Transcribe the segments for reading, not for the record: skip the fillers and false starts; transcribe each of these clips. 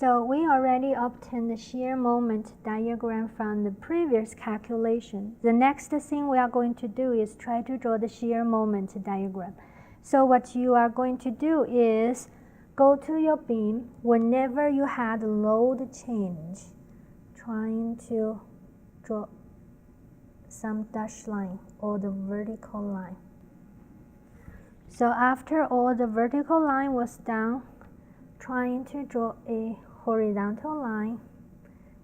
So we already obtained the shear moment diagram from the previous calculation. The next thing we are going to do is try to draw the shear moment diagram. So what you are going to do is go to your beam whenever you had load change, trying to draw some dashed line or the vertical line. So after all the vertical line was done, trying to draw a horizontal line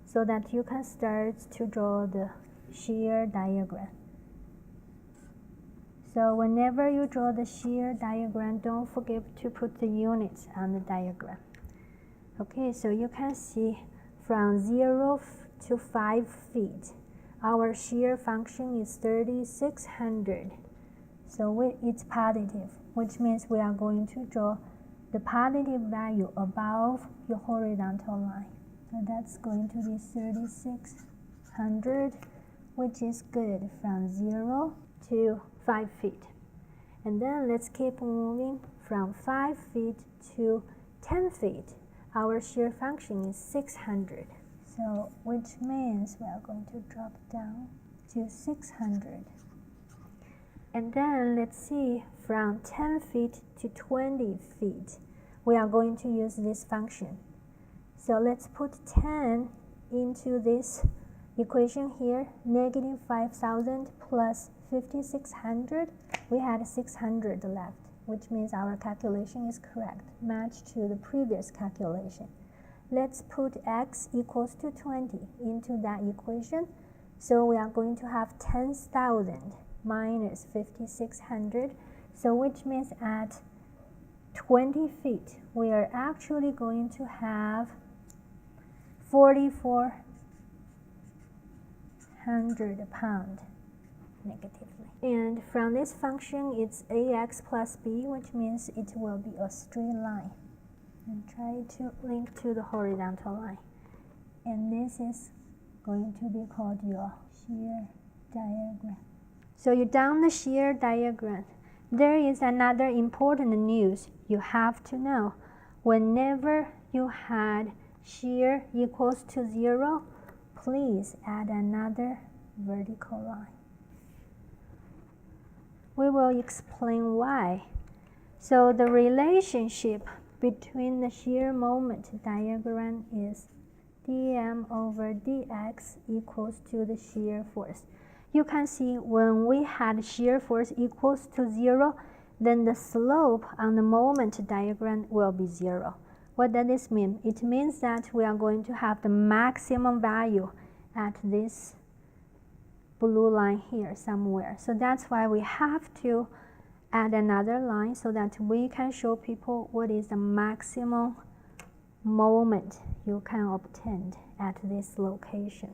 so that you can start to draw the shear diagram. So whenever you draw the shear diagram, don't forget to put the units on the diagram. Okay, so you can see from 0 to 5 feet, our shear function is 3600. So it's positive, which means we are going to draw the positive value above your horizontal line. So that's going to be 3600, which is good from 0 to 5 feet. And then let's keep moving from 5 feet to 10 feet. Our shear function is 600. So which means we are going to drop down to 600. And then let's see, from 10 feet to 20 feet, we are going to use this function. So let's put 10 into this equation here, negative 5,000 plus 5,600. We had 600 left, which means our calculation is correct, matched to the previous calculation. Let's put x equals to 20 into that equation. So we are going to have 10,000 minus 5,600. So which means at 20 feet, we are actually going to have 4,400 pounds negatively. And from this function, it's ax plus b, which means it will be a straight line. And try to link to the horizontal line. And this is going to be called your shear diagram. So you're done the shear diagram. There is another important news you have to know. Whenever you had shear equals to 0, please add another vertical line. We will explain why. So the relationship between the shear moment diagram is dm over dx equals to the shear force. You can see when we had shear force equals to 0, then the slope on the moment diagram will be 0. What does this mean? It means that we are going to have the maximum value at this blue line here somewhere. So that's why we have to add another line so that we can show people what is the maximum moment you can obtain at this location.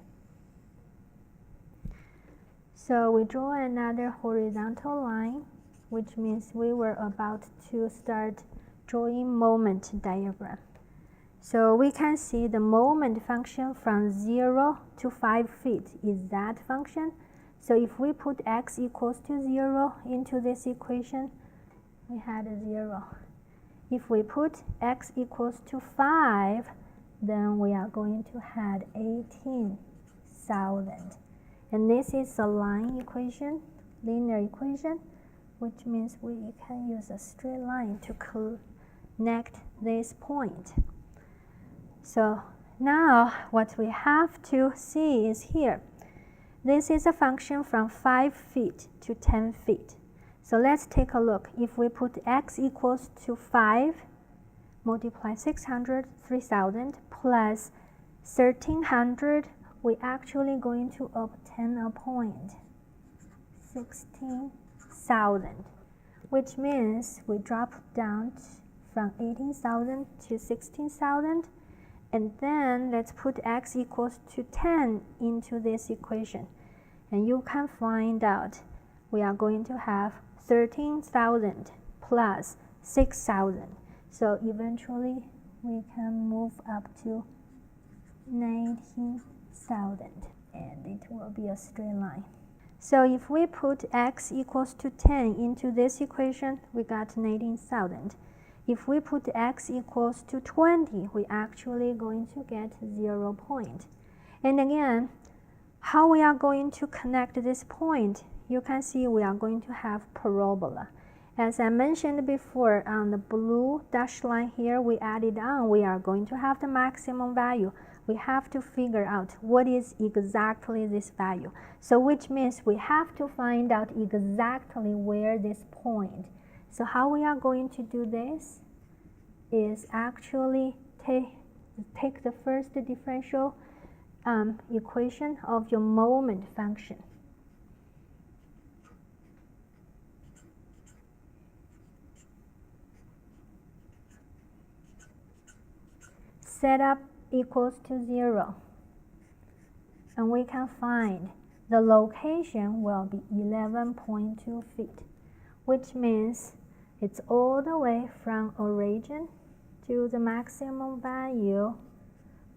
So we draw another horizontal line, which means we were about to start drawing moment diagram. So we can see the moment function from 0 to 5 feet is that function. So if we put x equals to 0 into this equation, we had a 0. If we put x equals to 5, then we are going to have 18,000. And this is a line equation, linear equation, which means we can use a straight line to connect this point. So now what we have to see is here. This is a function from 5 feet to 10 feet. So let's take a look. If we put x equals to 5, multiply 600, 3,000, plus 1,300, we're actually going to obtain a point, 16,000, which means we drop down from 18,000 to 16,000. And then let's put x equals to 10 into this equation. And you can find out we are going to have 13,000 plus 6,000. So eventually we can move up to 19,000 and it will be a straight line. So if we put x equals to 10 into this equation, we got 19,000. if we put x equals to 20, we actually going to get 0 point. And again, how we are going to connect this point, you can see we are going to have parabola. As I mentioned before, on the blue dashed line here, we added on, we are going to have the maximum value. We have to figure out what is exactly this value. So which means we have to find out exactly where this point. So how we are going to do this is actually take the first differential equation of your moment function. Set up equals to 0. And we can find the location will be 11.2 feet, which means it's all the way from origin to the maximum value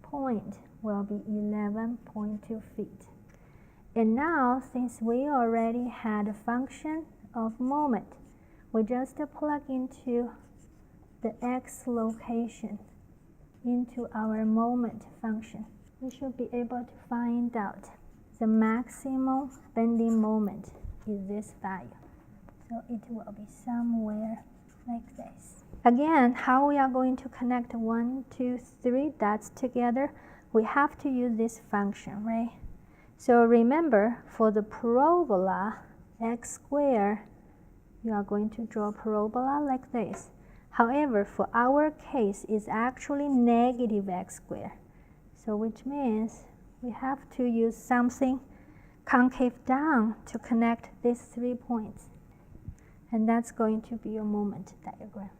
point will be 11.2 feet. And now, since we already had a function of moment, we just plug into the x location into our moment function. We should be able to find out the maximum bending moment is this value. So it will be somewhere like this. Again, how we are going to connect 1, 2, 3 dots together, we have to use this function, right? So remember, for the parabola x squared, you are going to draw a parabola like this. However, for our case, it's actually negative x squared. So which means we have to use something concave down to connect these 3 points. And that's going to be your moment diagram.